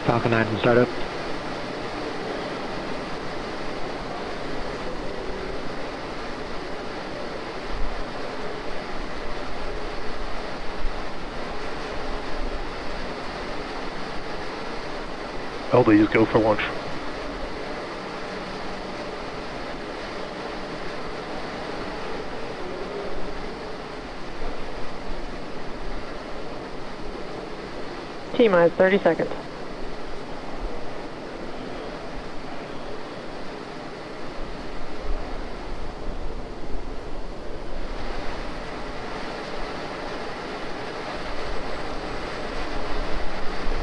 Falcon-9 and startup. LDs go for launch. T-minus 30 seconds.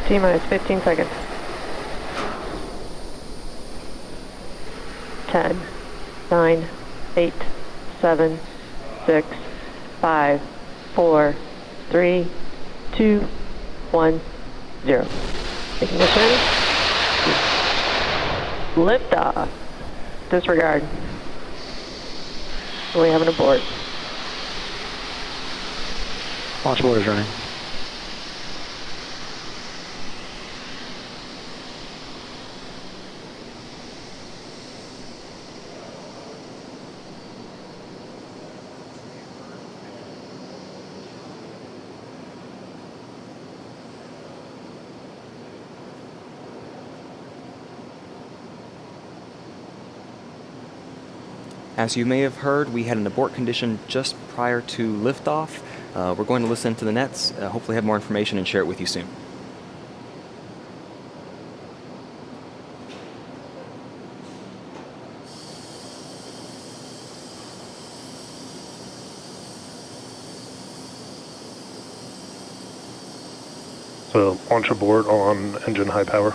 T-minus 15 seconds. 10, 9, 8, 7, 6, 5, 4, 3, 2, 1, 0. Ignition. Liftoff. Disregard. We have an abort. Launch board is running. As you may have heard, we had an abort condition just prior to liftoff. We're going to listen to the nets, hopefully have more information and share it with you soon. So launch abort on engine high power.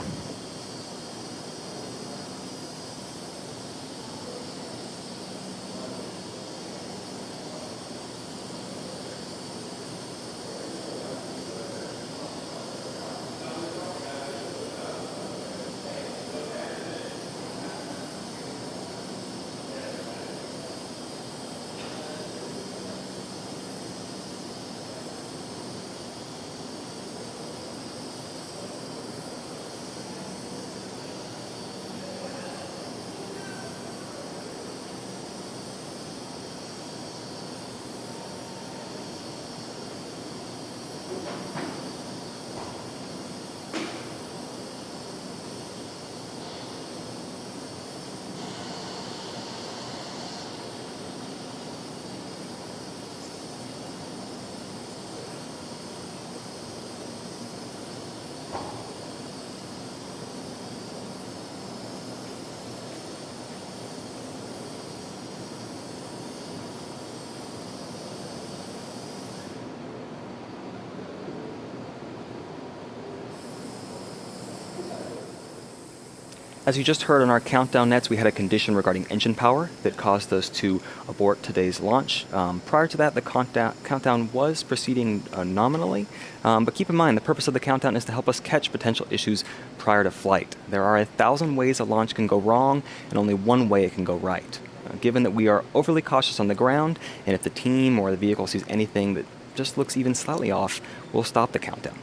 As you just heard on our countdown nets, we had a condition regarding engine power that caused us to abort today's launch. Prior to that, the countdown was proceeding nominally, but keep in mind the purpose of the countdown is to help us catch potential issues prior to flight. There are 1,000 ways a launch can go wrong and only one way it can go right. Given that we are overly cautious on the ground, and if the team or the vehicle sees anything that just looks even slightly off, we'll stop the countdown.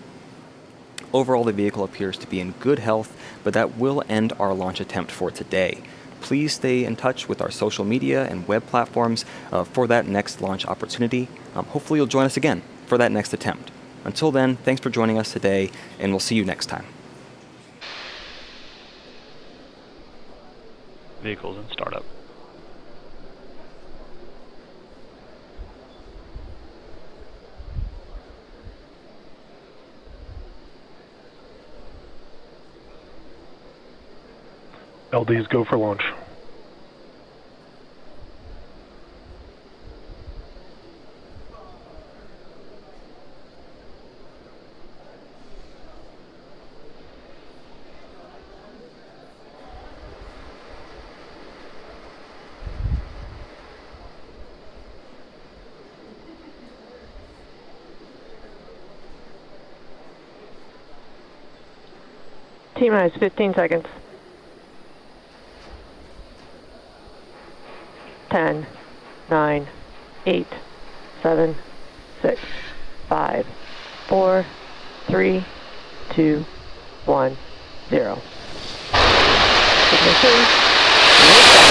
Overall, the vehicle appears to be in good health, but that will end our launch attempt for today. Please stay in touch with our social media and web platforms for that next launch opportunity. Hopefully you'll join us again for that next attempt. Until then, thanks for joining us today, and we'll see you next time. Vehicles in startup. LDs go for launch. T-minus 15 seconds. 10, 9, 8, 7, 6, 5, 4, 3, 2, 1, 0. Ignition. Liftoff.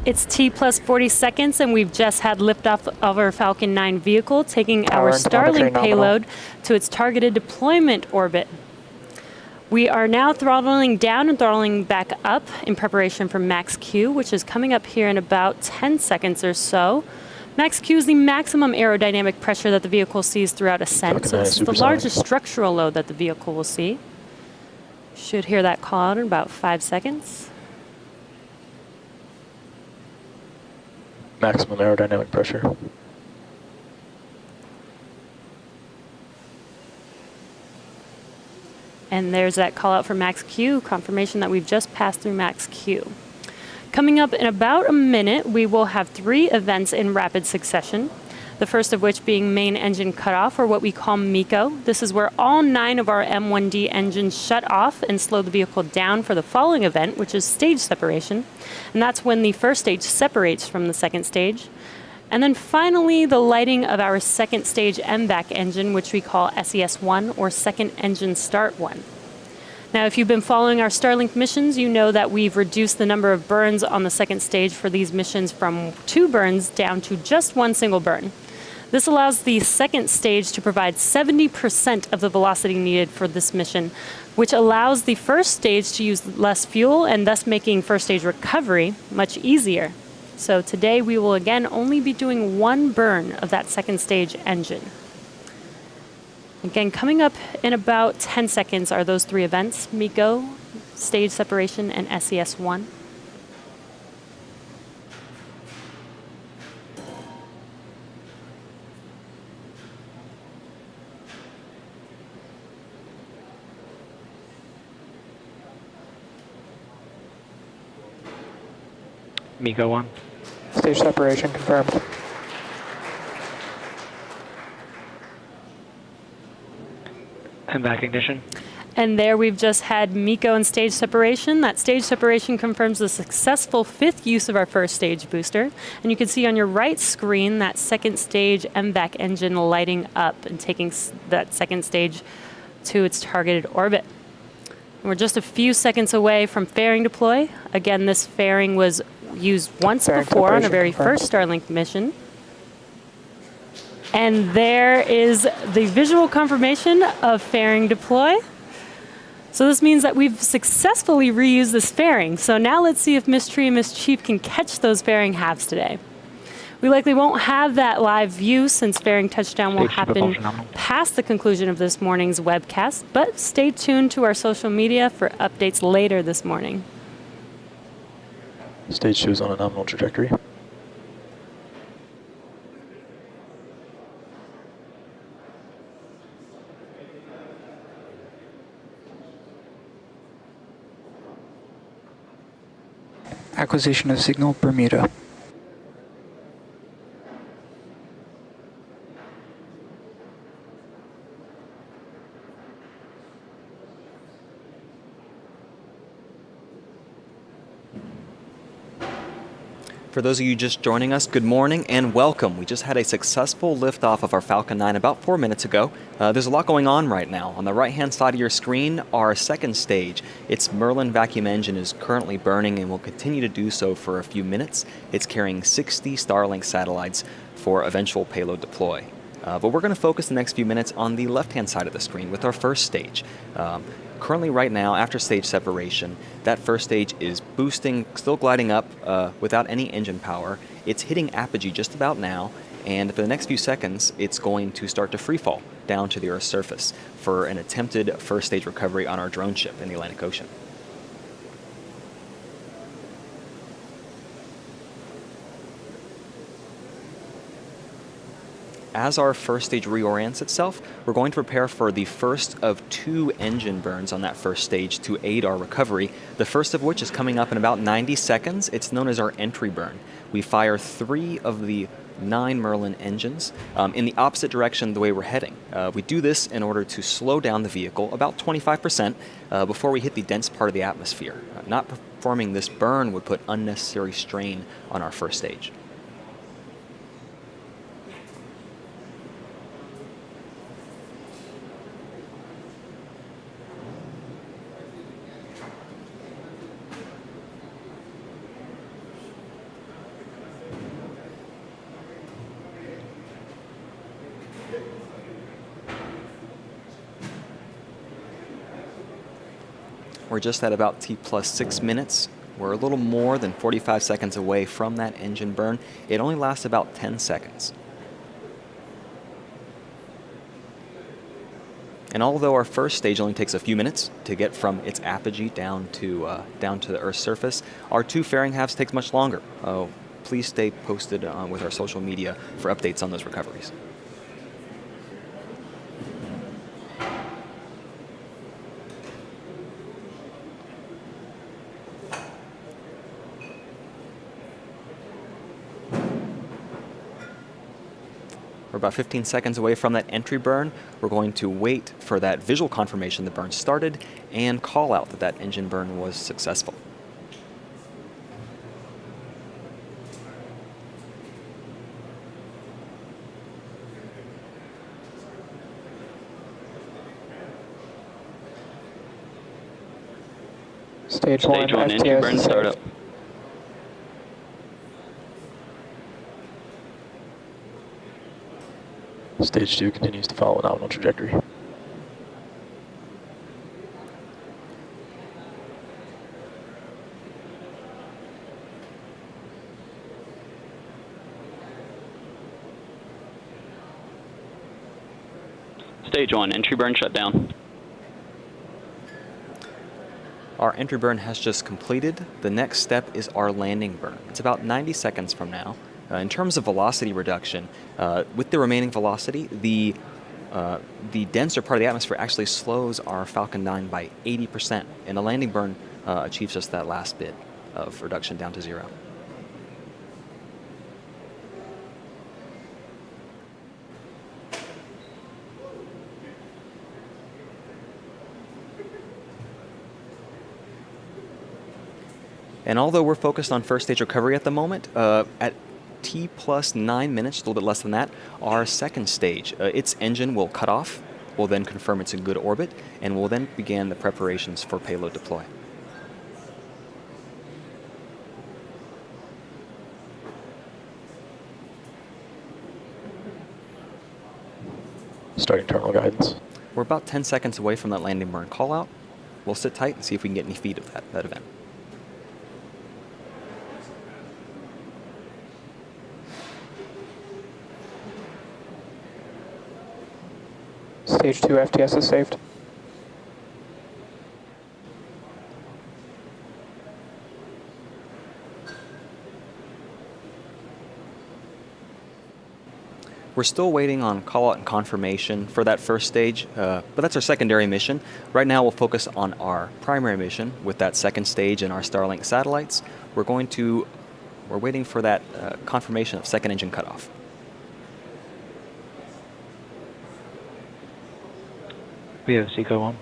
It's T plus 40 seconds, and we've just had liftoff of our Falcon-9 vehicle, taking our Starlink payload to its targeted deployment orbit. We are now throttling down and throttling back up in preparation for max Q, which is coming up here in about 10 seconds or so. Max Q is the maximum aerodynamic pressure that the vehicle sees throughout ascent, so this is the largest structural load that the vehicle will see. Should hear that call out in about 5 seconds. Maximum aerodynamic pressure. And there's that call out for max Q, confirmation that we've just passed through max Q. Coming up in about a minute, we will have 3 events in rapid succession. The first of which being main engine cutoff, or what we call MECO. This is where all 9 of our M1D engines shut off and slow the vehicle down for the following event, which is stage separation. And that's when the first stage separates from the second stage. And then finally, the lighting of our second stage MVAC engine, which we call SES-1, or second engine start 1. Now, if you've been following our Starlink missions, you know that we've reduced the number of burns on the second stage for these missions from 2 burns down to just 1 single burn. This allows the second stage to provide 70% of the velocity needed for this mission, which allows the first stage to use less fuel and thus making first stage recovery much easier. So today we will again only be doing 1 burn of that second stage engine. Again, coming up in about 10 seconds are those 3 events: MECO, stage separation, and SES-1. MECO 1. Stage separation confirmed. MVAC ignition. And there we've just had MECO and stage separation. That stage separation confirms the successful 5th use of our first stage booster. And you can see on your right screen that second stage MVAC engine lighting up and taking that second stage to its targeted orbit. And we're just a few seconds away from fairing deploy. Again, this fairing was used once before on our very first Starlink mission. And there is the visual confirmation of fairing deploy. So this means that we've successfully reused this fairing. So now let's see if Miss Tree and Miss Chief can catch those fairing halves today. We likely won't have that live view since fairing touchdown won't happen past the conclusion of this morning's webcast, but stay tuned to our social media for updates later this morning. Stage 2 is on a nominal trajectory. Acquisition of signal, Bermuda. For those of you just joining us, good morning and welcome. We just had a successful liftoff of our Falcon-9 about 4 minutes ago. There's a lot going on right now. On the right-hand side of your screen, our second stage. Its Merlin vacuum engine is currently burning and will continue to do so for a few minutes. It's carrying 60 Starlink satellites for eventual payload deploy. But we're going to focus the next few minutes on the left-hand side of the screen with our first stage. Currently right now, after stage separation, that first stage is boosting, still gliding up without any engine power. It's hitting apogee just about now, and for the next few seconds, it's going to start to free fall down to the Earth's surface for an attempted first stage recovery on our drone ship in the Atlantic Ocean. as our first stage reorients itself, we're going to prepare for the first of 2 engine burns on that first stage to aid our recovery, the first of which is coming up in about 90 seconds. It's known as our entry burn. We fire 3 of the 9 Merlin engines in the opposite direction the way we're heading. We do this in order to slow down the vehicle about 25% before we hit the dense part of the atmosphere. Not performing this burn would put unnecessary strain on our first stage. We're just at about T plus 6 minutes. We're a little more than 45 seconds away from that engine burn. It only lasts about 10 seconds. And although our first stage only takes a few minutes to get from its apogee down to the Earth's surface, our 2 fairing halves takes much longer. Please stay posted with our social media for updates on those recoveries. We're about 15 seconds away from that entry burn. We're going to wait for that visual confirmation the burn started and call out that that engine burn was successful. Stage 1 engine burn startup. Stage 2 continues to follow a nominal trajectory. Stage 1, entry burn shut down. Our entry burn has just completed. The next step is our landing burn. It's about 90 seconds from now. In terms of velocity reduction, with the remaining velocity, the denser part of the atmosphere actually slows our Falcon-9 by 80%, and the landing burn achieves just that last bit of reduction down to 0. And although we're focused on first stage recovery at the moment, at T plus 9 minutes, a little bit less than that, our second stage, its engine will cut off, will then confirm it's in good orbit, and will then begin the preparations for payload deploy. Starting terminal guidance. We're about 10 seconds away from that landing burn call out. We'll sit tight and see if we can get any feed of that event. Stage 2 FTS is saved. We're still waiting on call out and confirmation for that first stage, but that's our secondary mission. Right now we'll focus on our primary mission with that second stage and our Starlink satellites. We're waiting for that confirmation of second engine cutoff. We have Seco 1.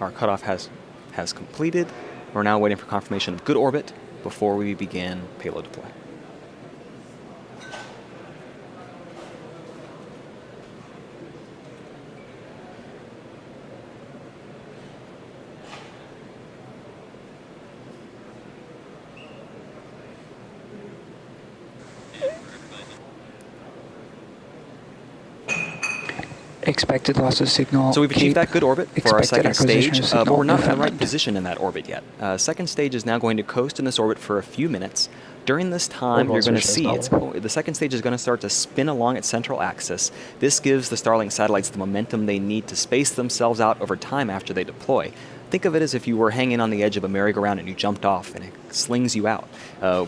Our cutoff has completed. We're now waiting for confirmation of good orbit before we begin payload deploy. Expected loss of signal. So we've achieved that good orbit for our Expected second acquisition stage, of signal but we're not in the right Newfoundland. position in that orbit yet. Second stage is now going to coast in this orbit for a few minutes. During this time, you're going to see the second stage is going to start to spin along its central axis. This gives the Starlink satellites the momentum they need to space themselves out over time after they deploy. Think of it as if you were hanging on the edge of a merry-go-round and you jumped off and it slings you out.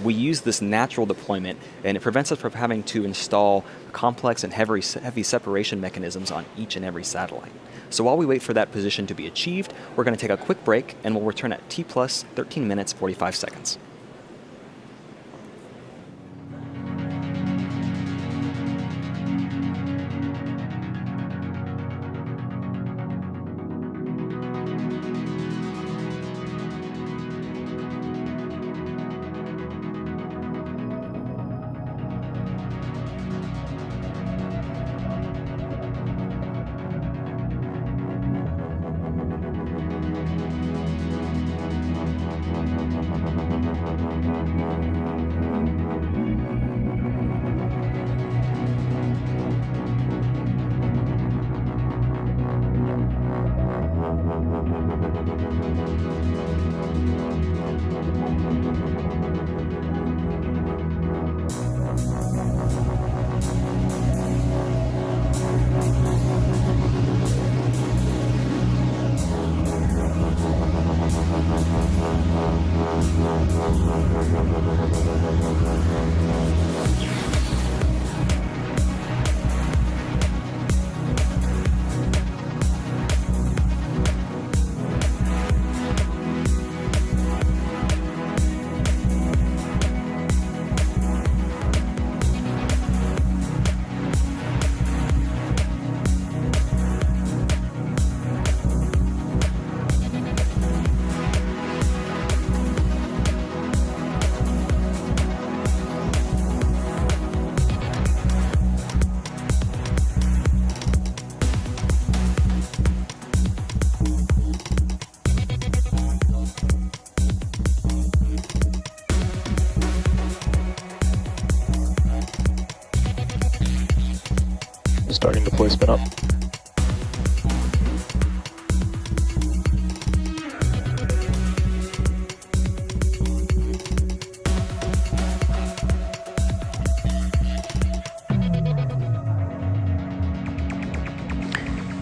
We use this natural deployment and it prevents us from having to install complex and heavy separation mechanisms on each and every satellite. So while we wait for that position to be achieved, we're going to take a quick break and we'll return at T plus 13 minutes 45 seconds. Starting deploy spin up.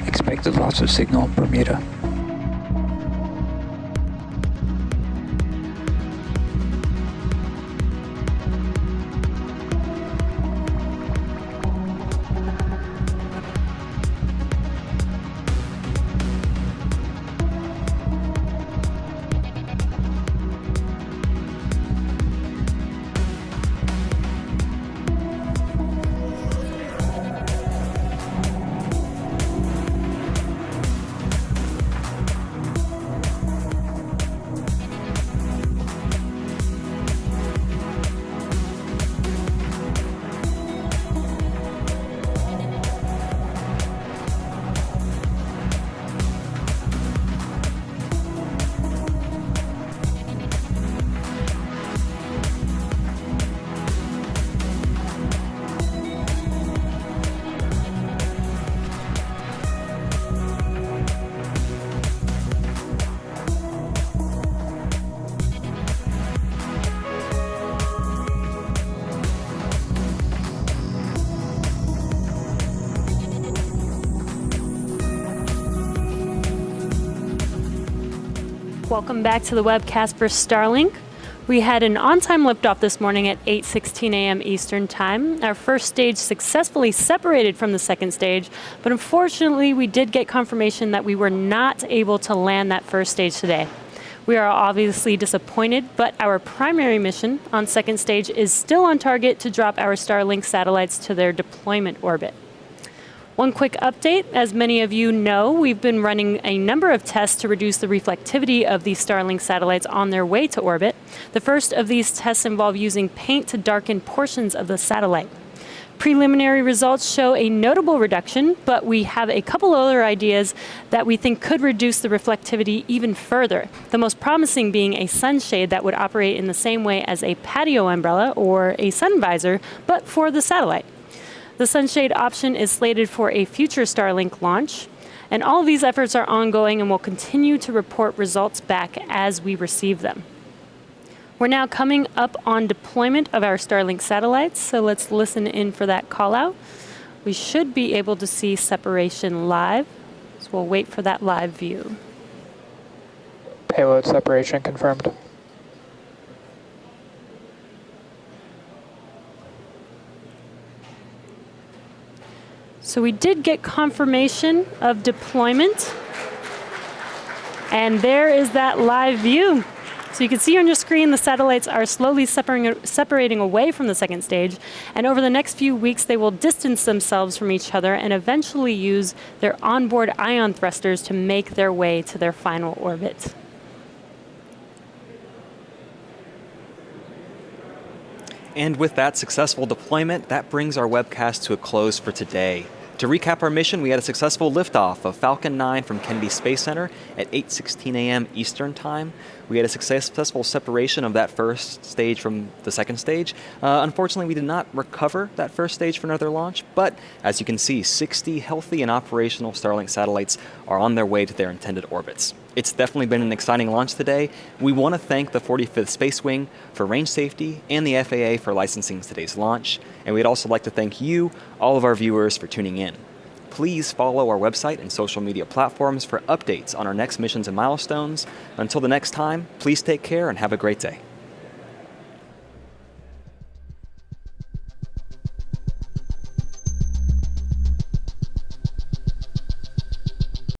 Expected loss of signal Bermuda. Welcome back to the webcast for Starlink. We had an on-time liftoff this morning at 8:16 a.m. Eastern Time. Our first stage successfully separated from the second stage, but unfortunately we did get confirmation that we were not able to land that first stage today. We are obviously disappointed, but our primary mission on second stage is still on target to drop our Starlink satellites to their deployment orbit. One quick update, as many of you know, we've been running a number of tests to reduce the reflectivity of these Starlink satellites on their way to orbit. The first of these tests involve using paint to darken portions of the satellite. Preliminary results show a notable reduction, but we have a couple other ideas that we think could reduce the reflectivity even further. The most promising being a sunshade that would operate in the same way as a patio umbrella or a sun visor, but for the satellite. The sunshade option is slated for a future Starlink launch, and all of these efforts are ongoing and will continue to report results back as we receive them. We're now coming up on deployment of our Starlink satellites, so let's listen in for that call out. We should be able to see separation live, so we'll wait for that live view. Payload separation confirmed. So we did get confirmation of deployment, and there is that live view. So you can see on your screen the satellites are slowly separating away from the second stage, and over the next few weeks they will distance themselves from each other and eventually use their onboard ion thrusters to make their way to their final orbit. And with that successful deployment, that brings our webcast to a close for today. To recap our mission, we had a successful liftoff of Falcon-9 from Kennedy Space Center at 8:16 a.m. Eastern Time. We had a successful separation of that first stage from the second stage. Unfortunately, we did not recover that first stage for another launch, but as you can see, 60 healthy and operational Starlink satellites are on their way to their intended orbits. It's definitely been an exciting launch today. We want to thank the 45th Space Wing for range safety and the FAA for licensing today's launch. And we'd also like to thank you, all of our viewers, for tuning in. Please follow our website and social media platforms for updates on our next missions and milestones. Until the next time, please take care and have a great day.